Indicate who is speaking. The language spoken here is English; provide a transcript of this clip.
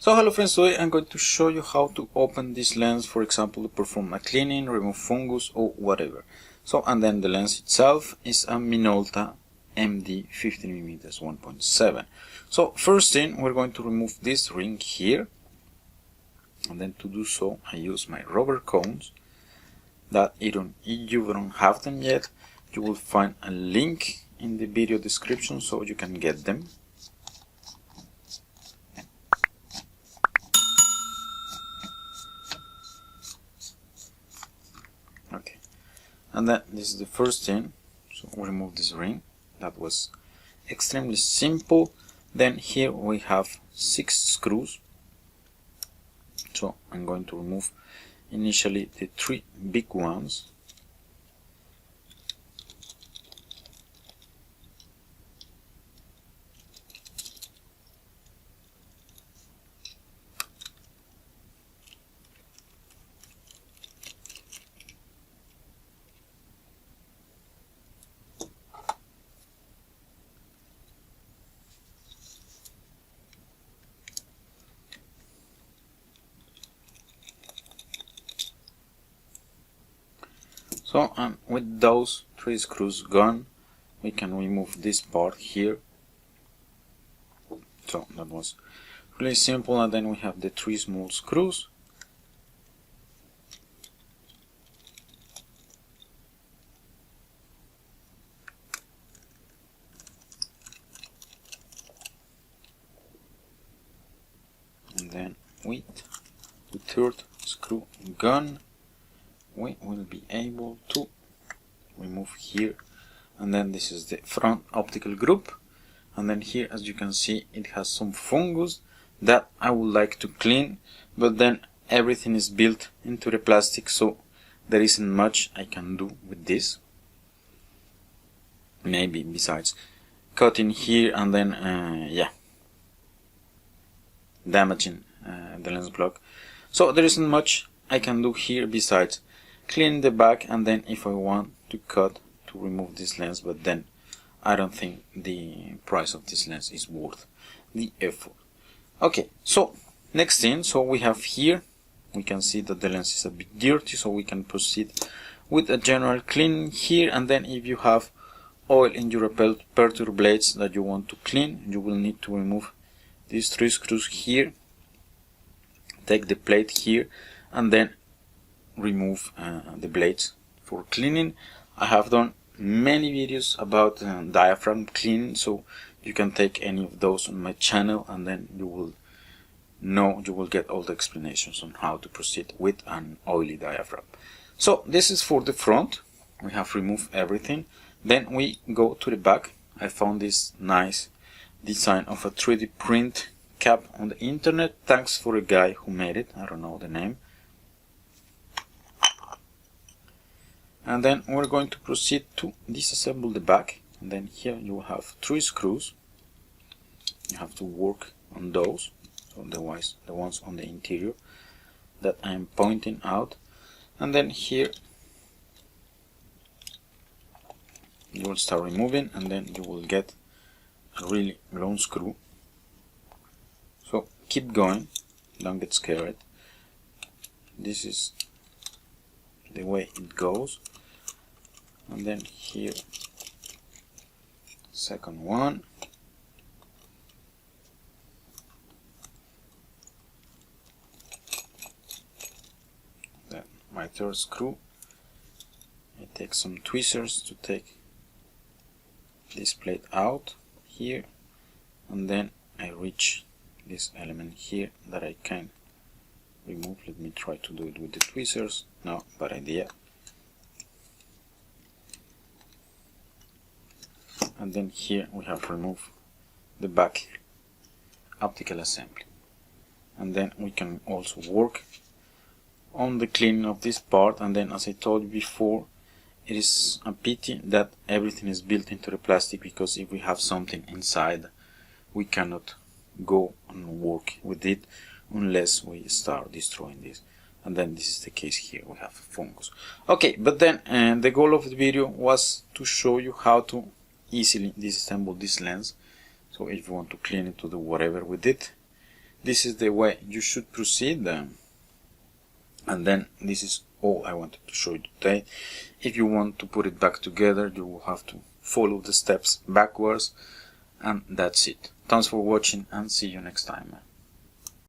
Speaker 1: So hello friends, today I'm going to show you how to open this lens, for example, to perform a cleaning, remove fungus or whatever. So, and then the lens itself is a Minolta MD 15mm 1.7. So first thing, we're going to remove this ring here, and then to do so I use my rubber cones that if you don't have them yet, you will find a link in the video description so you can get them. Okay, and then this is the first thing, so we remove this ring. That was extremely simple. Then here we have 6 screws, so I'm going to remove initially the 3 big ones. So, and with those 3 screws gone, we can remove this part here. So that was really simple, and then we have the 3 small screws. And then with the 3rd screw gone, we will be able to remove here, and then this is the front optical group, and then here, as you can see, it has some fungus that I would like to clean, but then everything is built into the plastic, so there isn't much I can do with this, maybe besides cutting here and then damaging the lens block. So there isn't much I can do here besides clean the back, and then if I want to cut to remove this lens, but then I don't think the price of this lens is worth the effort. Okay, so next thing, so we have here, we can see that the lens is a bit dirty, so we can proceed with a general cleaning here, and then if you have oil in your aperture blades that you want to clean, you will need to remove these 3 screws here, take the plate here, and then remove the blades for cleaning. I have done many videos about diaphragm cleaning, so you can take any of those on my channel, and then you will get all the explanations on how to proceed with an oily diaphragm. So this is for the front. We have removed everything. Then we go to the back. I found this nice design of a 3D print cap on the internet. Thanks for a guy who made it. I don't know the name. And then we're going to proceed to disassemble the back, and then here you will have 3 screws. You have to work on those, so the ones on the interior that I am pointing out, and then here you will start removing, and then you will get a really long screw. So keep going, don't get scared. This is the way it goes. And then here, second one, then my 3rd screw. I take some tweezers to take this plate out here, and then I reach this element here that I can remove. Let me try to do it with the tweezers. No, bad idea. And then here we have removed the back optical assembly, and then we can also work on the cleaning of this part. And then, as I told you before, it is a pity that everything is built into the plastic, because if we have something inside, we cannot go and work with it unless we start destroying this. And then this is the case here, we have fungus. Okay, but then the goal of the video was to show you how to easily disassemble this lens. So if you want to clean it, to do whatever with it, this is the way you should proceed. And then this is all I wanted to show you today. If you want to put it back together, you will have to follow the steps backwards, and that's it. Thanks for watching, and see you next time.